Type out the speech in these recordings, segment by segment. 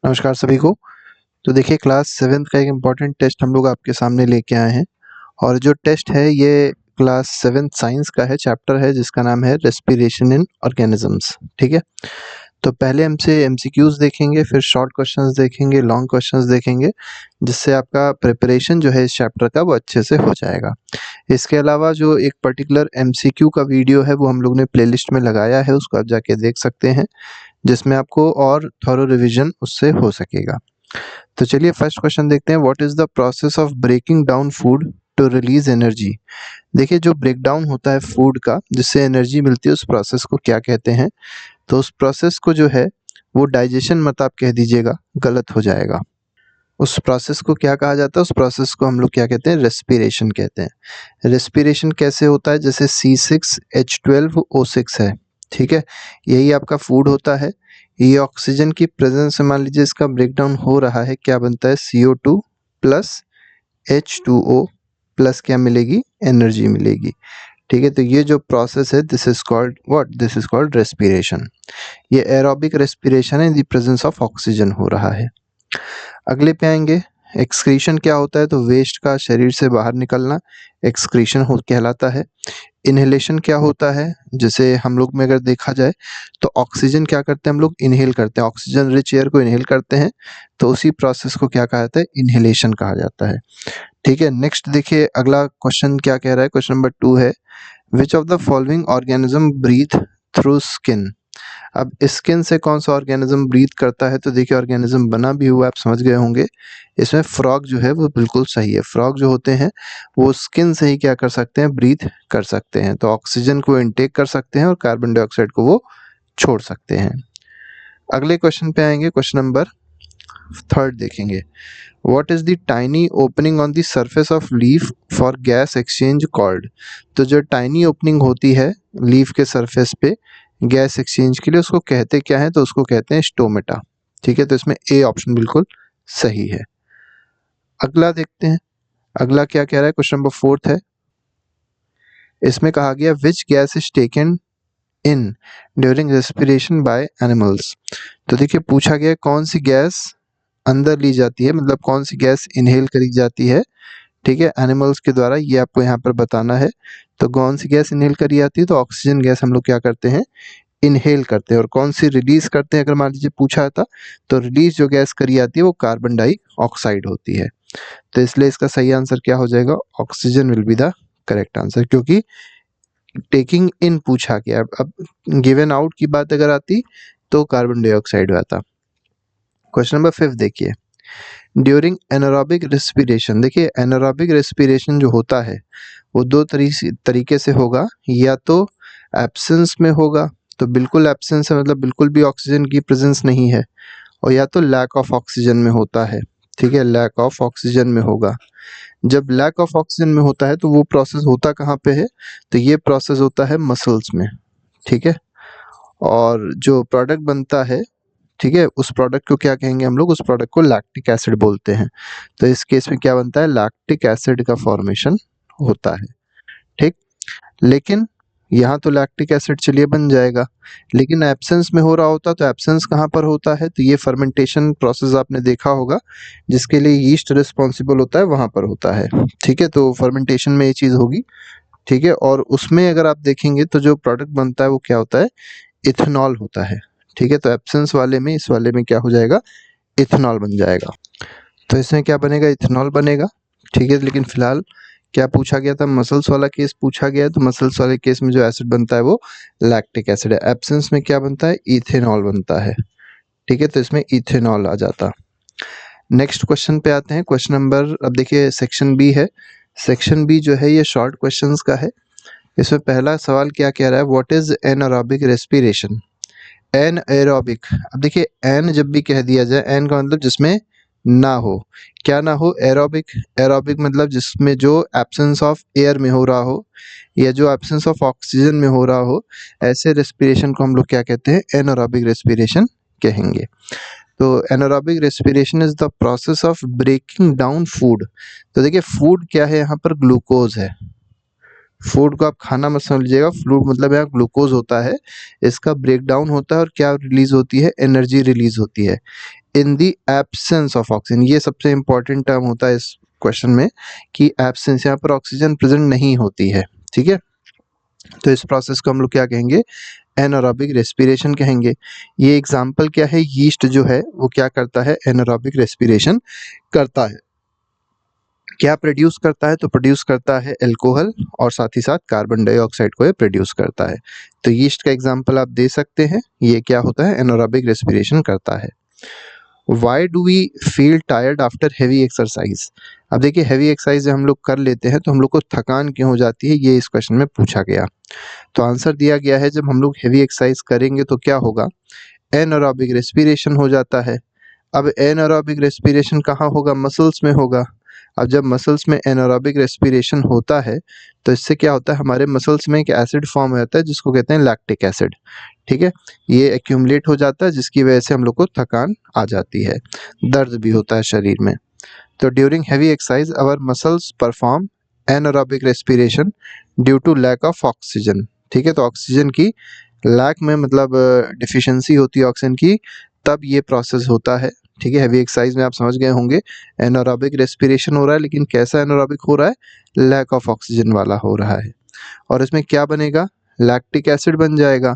नमस्कार सभी को। तो देखिए क्लास 7th का एक इम्पॉर्टेंट टेस्ट हम लोग आपके सामने लेके आए हैं और जो टेस्ट है ये क्लास 7th साइंस का है, चैप्टर है जिसका नाम है रेस्पिरेशन इन ऑर्गेनिजम्स। ठीक है, तो पहले हमसे एमसीक्यूज देखेंगे, फिर शॉर्ट क्वेश्चंस देखेंगे, लॉन्ग क्वेश्चंस देखेंगे, जिससे आपका प्रिपरेशन जो है इस चैप्टर का वो अच्छे से हो जाएगा। इसके अलावा जो एक पर्टिकुलर एमसीक्यू का वीडियो है वो हम लोग ने प्लेलिस्ट में लगाया है, उसको आप जाके देख सकते हैं, जिसमें आपको और थॉरो रिवीजन उससे हो सकेगा। तो चलिए फर्स्ट क्वेश्चन देखते हैं। What is the process of breaking down food to release energy. देखिए जो ब्रेक डाउन होता है फूड का जिससे एनर्जी मिलती है उस प्रोसेस को क्या कहते हैं। तो उस प्रोसेस को जो है वो डाइजेशन मत आप कह दीजिएगा, गलत हो जाएगा। उस प्रोसेस को क्या कहा जाता है, उस प्रोसेस को हम लोग क्या कहते हैं, रेस्पिरेशन कहते हैं। रेस्पिरेशन कैसे होता है, जैसे C6H12O6 है, ठीक है, यही आपका फूड होता है। ये ऑक्सीजन की प्रेजेंस से मान लीजिए इसका ब्रेकडाउन हो रहा है, क्या बनता है CO2 प्लस H2O प्लस क्या मिलेगी, एनर्जी मिलेगी। ठीक है, तो ये जो प्रोसेस है this is called what, this is called respiration. ये एरोबिक रेस्पिरेशन है, in the presence of oxygen हो रहा है। अगले पे आएंगे, एक्सक्रीशन क्या होता है, तो वेस्ट का शरीर से बाहर निकलना एक्सक्रीशन हो कहलाता है। इनहेलेशन क्या होता है, जैसे हम लोग में अगर देखा जाए तो ऑक्सीजन क्या करते हैं, हम लोग इनहेल करते हैं, ऑक्सीजन रिच एयर को इनहेल करते हैं, तो उसी प्रोसेस को क्या कहा जाता है, इनहेलेशन कहा जाता है। ठीक है, नेक्स्ट देखिए अगला क्वेश्चन क्या कह रहा है, क्वेश्चन नंबर 2 है, which of the following organism breathe through skin. अब स्किन से कौन सा ऑर्गेनिज्म ब्रीथ करता है, तो देखिए ऑर्गेनिज्म बना भी हुआ आप समझ गए होंगे। इसमें फ्रॉग जो है वो बिल्कुल सही है। फ्रॉग जो होते हैं वो स्किन से ही क्या कर सकते हैं, ब्रीथ कर सकते हैं। तो ऑक्सीजन को इनटेक कर सकते हैं और कार्बन डाइऑक्साइड को वो छोड़ सकते हैं। अगले क्वेश्चन पे आएंगे, क्वेश्चन नंबर 3 देखेंगे। What is the tiny opening on the surface of leaf for gas exchange called। तो जो टाइनी ओपनिंग होती है लीफ के सरफेस पे गैस एक्सचेंज के लिए उसको कहते क्या है, तो उसको कहते हैं स्टोमेटा। ठीक है, तो इसमें ए ऑप्शन बिल्कुल सही है। अगला देखते हैं, अगला क्या कह रहा है, क्वेश्चन नंबर 4 है। इसमें कहा गया which gas is taken in during respiration by animals. तो देखिए पूछा गया कौन सी गैस अंदर ली जाती है, मतलब कौन सी गैस इनहेल करी जाती है, ठीक है, एनिमल्स के द्वारा, ये आपको यहाँ पर बताना है। तो कौन सी गैस इनहेल करी जाती है, तो ऑक्सीजन गैस हम लोग क्या करते हैं, इनहेल करते हैं। और कौन सी रिलीज करते हैं, अगर मान लीजिए पूछा था, तो रिलीज जो गैस करी जाती है वो कार्बन डाइऑक्साइड होती है। तो इसलिए इसका सही आंसर क्या हो जाएगा, oxygen will be the correct answer, क्योंकि टेकिंग इन पूछा गया। अब गिवन आउट की बात अगर आती तो कार्बन डाइऑक्साइड आता। क्वेश्चन नंबर 5 देखिए, ड्यूरिंग एनारोबिक रेस्पिरेशन। देखिए एनारोबिक रेस्पिरेशन जो होता है वो दो तरीके से होगा, या तो एब्सेंस में होगा, तो बिल्कुल एब्सेंस है मतलब बिल्कुल भी ऑक्सीजन की प्रेजेंस नहीं है, और या तो लैक ऑफ ऑक्सीजन में होता है। ठीक है, लैक ऑफ ऑक्सीजन में होगा। जब लैक ऑफ ऑक्सीजन में होता है तो वो प्रोसेस होता कहाँ पे है, तो ये प्रोसेस होता है मसल्स में। ठीक है, और जो प्रोडक्ट बनता है, ठीक है, उस प्रोडक्ट को क्या कहेंगे हम लोग, उस प्रोडक्ट को लैक्टिक एसिड बोलते हैं। तो इस केस में क्या बनता है, लैक्टिक एसिड का फॉर्मेशन होता है। ठीक, लेकिन यहाँ तो लैक्टिक एसिड चलिए बन जाएगा, लेकिन एब्सेंस में हो रहा होता, तो एब्सेंस कहाँ पर होता है, तो ये फर्मेंटेशन प्रोसेस आपने देखा होगा जिसके लिए यीस्ट रिस्पॉन्सिबल होता है, वहां पर होता है। ठीक है, तो फर्मेंटेशन में ये चीज होगी। ठीक है, और उसमें अगर आप देखेंगे तो जो प्रोडक्ट बनता है वो क्या होता है, इथेनॉल होता है। ठीक है, तो एब्सेंस वाले में, इस वाले में क्या हो जाएगा, इथेनॉल बन जाएगा। तो इसमें क्या बनेगा, इथेनॉल बनेगा। ठीक है, लेकिन फिलहाल क्या पूछा गया था, मसल्स वाला केस पूछा गया है, तो मसल्स वाले केस में जो एसिड बनता है वो लैक्टिक एसिड है। एब्सेंस में क्या बनता है, इथेनॉल बनता है। ठीक है, तो इसमें इथेनॉल आ जाता। नेक्स्ट क्वेश्चन पे आते हैं, क्वेश्चन नंबर, अब देखिए सेक्शन बी है। सेक्शन बी जो है ये शॉर्ट क्वेश्चंस का है। इसमें पहला सवाल क्या कह रहा है, what is anaerobic respiration. An aerobic, अब देखिए एन जब भी कह दिया जाए, एन का मतलब जिसमें ना हो, क्या ना हो, एरोबिक। एरोबिक मतलब जिसमें जो एब्सेंस ऑफ एयर में हो रहा हो, या जो एब्सेंस ऑफ ऑक्सीजन में हो रहा हो, ऐसे रेस्पिरेशन को हम लोग क्या कहते हैं, एनारोबिक रेस्पिरेशन कहेंगे। तो anaerobic respiration is the process of breaking down food. तो देखिए फूड क्या है, यहाँ पर ग्लूकोज है। फूड को आप खाना मत समझिएगा, फूड मतलब यहाँ ग्लूकोज होता है, इसका ब्रेक डाउन होता है और क्या रिलीज होती है, एनर्जी रिलीज होती है। In the absence of oxygen. ये सबसे इंपॉर्टेंट टर्म होता है इस क्वेश्चन में कि एब्सेंस, यहाँ पर ऑक्सीजन प्रेजेंट नहीं होती है। ठीक है, तो इस प्रोसेस को हम लोग क्या कहेंगे, एनारोबिक रेस्पिरेशन कहेंगे। ये एग्जाम्पल क्या है, यीस्ट जो है वो क्या करता है, एनारोबिक रेस्पिरेशन करता है। क्या प्रोड्यूस करता है, तो प्रोड्यूस करता है अल्कोहल और साथ ही साथ कार्बन डाइऑक्साइड को ये प्रोड्यूस करता है। तो यीस्ट का एग्जाम्पल आप दे सकते हैं, ये क्या होता है, एनारोबिक रेस्पिरेशन करता है। Why do we feel tired after heavy exercise. अब देखिए हैवी एक्सरसाइज जब हम लोग कर लेते हैं तो हम लोग को थकान क्यों हो जाती है, ये इस क्वेश्चन में पूछा गया। तो आंसर दिया गया है, जब हम लोग हैवी एक्सरसाइज करेंगे तो क्या होगा, एनारोबिक रेस्पिरेशन हो जाता है। अब एनारोबिक रेस्पिरेशन कहाँ होगा, मसल्स में होगा। अब जब मसल्स में एनारोबिक रेस्पिरेशन होता है तो इससे क्या होता है, हमारे मसल्स में एक एसिड फॉर्म हो जाता है जिसको कहते हैं लैक्टिक एसिड। ठीक है, ये एक्यूमुलेट हो जाता है जिसकी वजह से हम लोग को थकान आ जाती है, दर्द भी होता है शरीर में। तो during heavy exercise our muscles perform anaerobic respiration due to lack of oxygen. ठीक है, तो ऑक्सीजन की लैक में मतलब डिफिशियंसी होती है ऑक्सीजन की, तब ये प्रोसेस होता है। ठीक है, हैवी एक्सरसाइज में आप समझ गए होंगे एनारोबिक रेस्पिरेशन हो रहा है, लेकिन कैसा एनारोबिक हो रहा है, लैक ऑफ ऑक्सीजन वाला हो रहा है। और इसमें क्या बनेगा, लैक्टिक एसिड बन जाएगा।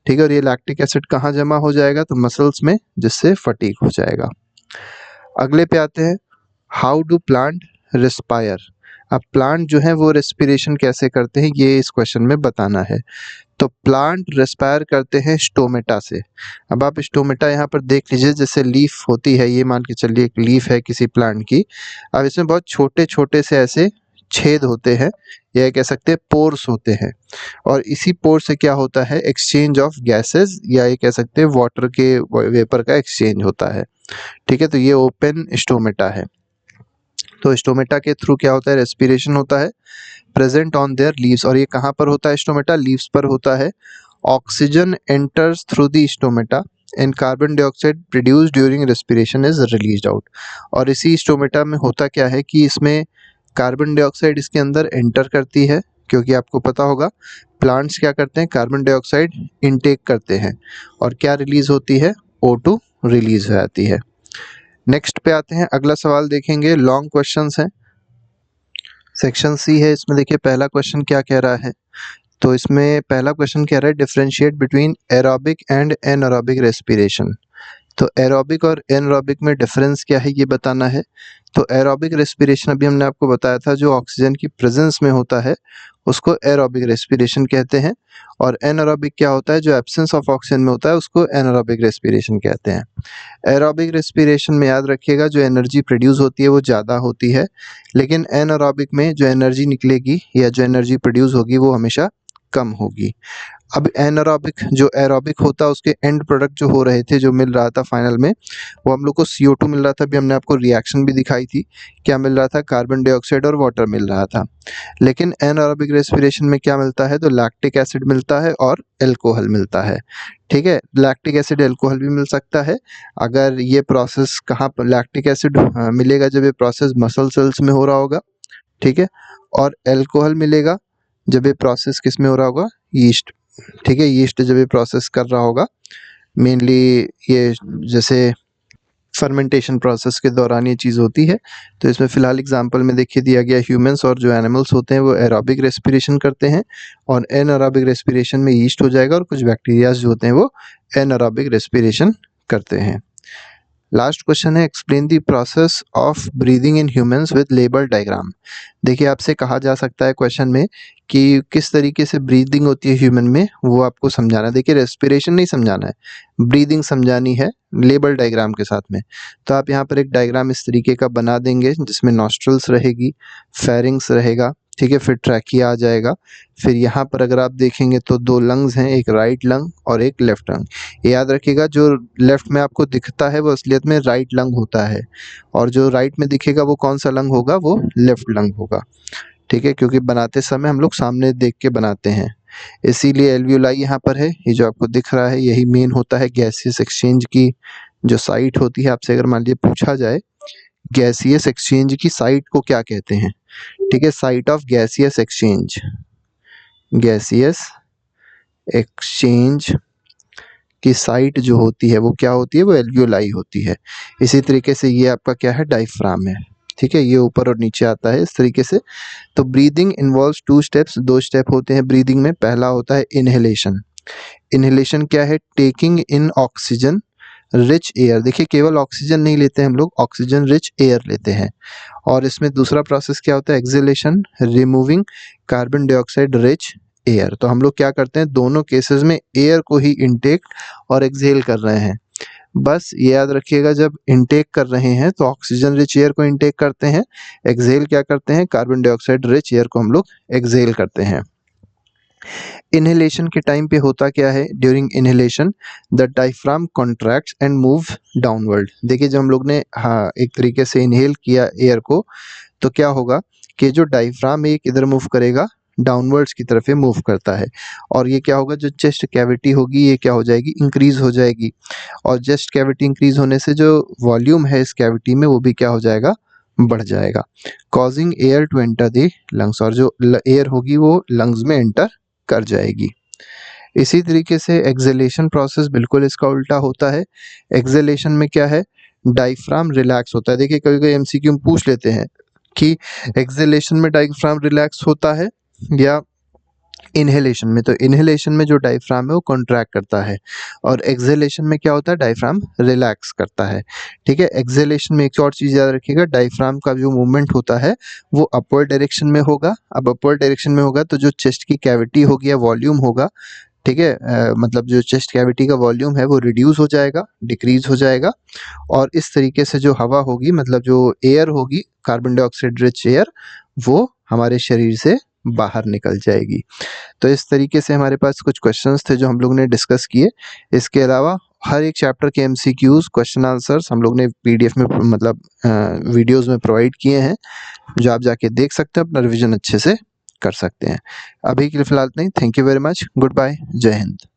ठीक है, और ये लैक्टिक एसिड कहाँ जमा हो जाएगा, तो मसल्स में, जिससे फटीग हो जाएगा। अगले पे आते हैं, हाउ डू प्लांट रेस्पायर। अब प्लांट जो है वो रेस्पिरेशन कैसे करते हैं, ये इस क्वेश्चन में बताना है। तो प्लांट रेस्पायर करते हैं स्टोमेटा से। अब आप स्टोमेटा यहाँ पर देख लीजिए, जैसे लीफ होती है, ये मान के चलिए एक लीफ है किसी प्लांट की। अब इसमें बहुत छोटे छोटे से ऐसे छेद होते हैं, या कह सकते हैं पोर्स होते हैं, और इसी पोर से क्या होता है, एक्सचेंज ऑफ गैसेस, या ये कह सकते हैं वाटर के वेपर का एक्सचेंज होता है। ठीक है, तो ये ओपन स्टोमेटा है। तो स्टोमेटा के थ्रू क्या होता है, रेस्पिरेशन होता है, प्रेजेंट ऑन देयर लीव्स। और ये कहाँ पर होता है, स्टोमेटा लीव्स पर होता है। Oxygen enters through the stomata and carbon dioxide produced during respiration is released out. और इसी स्टोमेटा में होता क्या है कि इसमें कार्बन डाइऑक्साइड इसके अंदर एंटर करती है, क्योंकि आपको पता होगा प्लांट्स क्या करते हैं, कार्बन डाइऑक्साइड इनटेक करते हैं, और क्या रिलीज होती है, O2 रिलीज हो जाती है। नेक्स्ट पे आते हैं, अगला सवाल देखेंगे, लॉन्ग क्वेश्चंस हैं, सेक्शन सी है। इसमें देखिए पहला क्वेश्चन क्या कह रहा है, तो इसमें पहला क्वेश्चन कह रहा है differentiate between aerobic and anaerobic respiration. तो एरोबिक और एनारोबिक में डिफरेंस क्या है, ये बताना है। तो एरोबिक रेस्पिरेशन अभी हमने आपको बताया था, जो ऑक्सीजन की प्रेजेंस में होता है उसको एरोबिक रेस्पिरेशन कहते हैं, और एनारोबिक क्या होता है, जो एब्सेंस ऑफ ऑक्सीजन में होता है उसको एनारोबिक रेस्पिरेशन कहते हैं। एरोबिक रेस्पिरेशन में याद रखिएगा जो एनर्जी प्रोड्यूस होती है वो ज़्यादा होती है, लेकिन एनारोबिक में जो एनर्जी निकलेगी या जो एनर्जी प्रोड्यूस होगी वो हमेशा कम होगी। अब एनारोबिक जो एरोबिक होता है उसके एंड प्रोडक्ट जो हो रहे थे, जो मिल रहा था फाइनल में, वो हम लोग को CO2 मिल रहा था। अभी हमने आपको रिएक्शन भी दिखाई थी, क्या मिल रहा था, कार्बन डाइऑक्साइड और वाटर मिल रहा था। लेकिन एनारोबिक रेस्पिरेशन में क्या मिलता है, तो लैक्टिक एसिड मिलता है और एल्कोहल मिलता है। ठीक है, लैक्टिक एसिड एल्कोहल भी मिल सकता है। अगर ये प्रोसेस कहाँ पर लैक्टिक एसिड मिलेगा, जब ये प्रोसेस मसल सेल्स में हो रहा होगा। ठीक है, और एल्कोहल मिलेगा जब ये प्रोसेस किस में हो रहा होगा, यीस्ट। ठीक है, यीस्ट जब ये प्रोसेस कर रहा होगा, मेनली ये जैसे फर्मेंटेशन प्रोसेस के दौरान ये चीज़ होती है। तो इसमें फिलहाल एग्जांपल में देखिए दिया गया ह्यूमंस और जो एनिमल्स होते हैं वो एरोबिक रेस्पिरेशन करते हैं, और एनारोबिक रेस्पिरेशन में यीस्ट हो जाएगा, और कुछ बैक्टीरियाज जो होते हैं वो एनारोबिक रेस्पिरेशन करते हैं। लास्ट क्वेश्चन है, explain the process of breathing in humans with label diagram. देखिए आपसे कहा जा सकता है क्वेश्चन में कि किस तरीके से ब्रीदिंग होती है ह्यूमन में, वो आपको समझाना है। देखिए रेस्पिरेशन नहीं समझाना है, ब्रीदिंग समझानी है लेबल डायग्राम के साथ में। तो आप यहाँ पर एक डायग्राम इस तरीके का बना देंगे जिसमें नॉस्ट्रल्स रहेगी, फेरिंग्स रहेगा, ठीक है, फिर ट्रैकिया आ जाएगा। फिर यहाँ पर अगर आप देखेंगे तो 2 लंग्स हैं, एक राइट लंग और एक लेफ्ट लंग। याद रखिएगा जो लेफ्ट में आपको दिखता है वो असलियत में राइट लंग होता है, और जो राइट में दिखेगा वो कौन सा लंग होगा, वो लेफ्ट लंग होगा। ठीक है, क्योंकि बनाते समय हम लोग सामने देख के बनाते हैं, इसीलिए एल्वियोलाई यहाँ पर है। ये जो आपको दिख रहा है यही मेन होता है गैसियस एक्सचेंज की जो साइट होती है। आपसे अगर मान लीजिए पूछा जाए गैसियस एक्सचेंज की साइट को क्या कहते हैं, ठीक है, site of gaseous exchange, gaseous exchange की साइट जो होती है वो क्या होती है, वो एल्वियोलाई होती है। इसी तरीके से ये आपका क्या है, डायफ्राम है। ठीक है, ये ऊपर और नीचे आता है इस तरीके से। तो ब्रीदिंग इन्वॉल्व्स 2 स्टेप्स, 2 स्टेप होते हैं ब्रीदिंग में। पहला होता है इनहेलेशन। इनहेलेशन क्या है, taking in oxygen rich air. देखिए केवल ऑक्सीजन नहीं लेते हैं हम लोग, ऑक्सीजन रिच एयर लेते हैं। और इसमें दूसरा प्रोसेस क्या होता है, exhalation, removing carbon dioxide rich air. तो हम लोग क्या करते हैं, दोनों केसेस में एयर को ही इनटेक और एक्सहेल कर रहे हैं। बस ये याद रखिएगा, जब इनटेक कर रहे हैं तो ऑक्सीजन रिच एयर को इनटेक करते हैं, एक्सहेल क्या करते हैं, कार्बन डाइऑक्साइड रिच एयर को हम लोग एक्सहेल करते हैं। इनहेलेशन के टाइम पे होता क्या है, during inhalation the diaphragm contracts and move downward. देखिए जब हम लोग ने एक तरीके से इनहेल किया एयर को, तो क्या होगा कि जो डायफ्राम है किधर मूव करेगा, डाउनवर्ड्स की तरफ मूव करता है। और ये क्या होगा, जो चेस्ट कैविटी होगी ये क्या हो जाएगी, इंक्रीज हो जाएगी। और चेस्ट कैविटी इंक्रीज होने से जो वॉल्यूम है इस कैविटी में वो भी क्या हो जाएगा, बढ़ जाएगा, causing air to enter the lungs. और जो एयर होगी वो लंग्स में एंटर कर जाएगी। इसी तरीके से एक्सहेलेशन प्रोसेस बिल्कुल इसका उल्टा होता है। एक्सहेलेशन में क्या है, डायफ्राम रिलैक्स होता है। देखिए कभी कभी एमसीक्यू में पूछ लेते हैं कि एक्सहेलेशन में डायफ्राम रिलैक्स होता है या इनहेलेशन में। तो इनहेलेशन में जो डायफ्राम है वो कॉन्ट्रैक्ट करता है, और एक्सहेलेशन में क्या होता है, डायफ्राम रिलैक्स करता है। ठीक है, एक्सहेलेशन में एक और चीज याद रखिएगा, डायफ्राम का जो मूवमेंट होता है वो अपवर्ड डायरेक्शन में होगा। अब अपवर्ड डायरेक्शन में होगा तो जो चेस्ट की कैविटी होगी या वॉल्यूम होगा, ठीक है, मतलब जो चेस्ट कैविटी का वॉल्यूम है वो रिड्यूस हो जाएगा, डिक्रीज हो जाएगा। और इस तरीके से जो हवा होगी, मतलब जो एयर होगी, कार्बन डाइऑक्साइड रिच एयर, वो हमारे शरीर से बाहर निकल जाएगी। तो इस तरीके से हमारे पास कुछ क्वेश्चंस थे जो हम लोग ने डिस्कस किए। इसके अलावा हर एक चैप्टर के एमसीक्यूज, क्वेश्चन आंसर्स हम लोग ने पीडीएफ में मतलब वीडियोस में प्रोवाइड किए हैं, जो आप जाके देख सकते हैं, अपना रिवीजन अच्छे से कर सकते हैं। अभी के लिए फिलहाल नहीं, thank you very much, good bye, जय हिंद।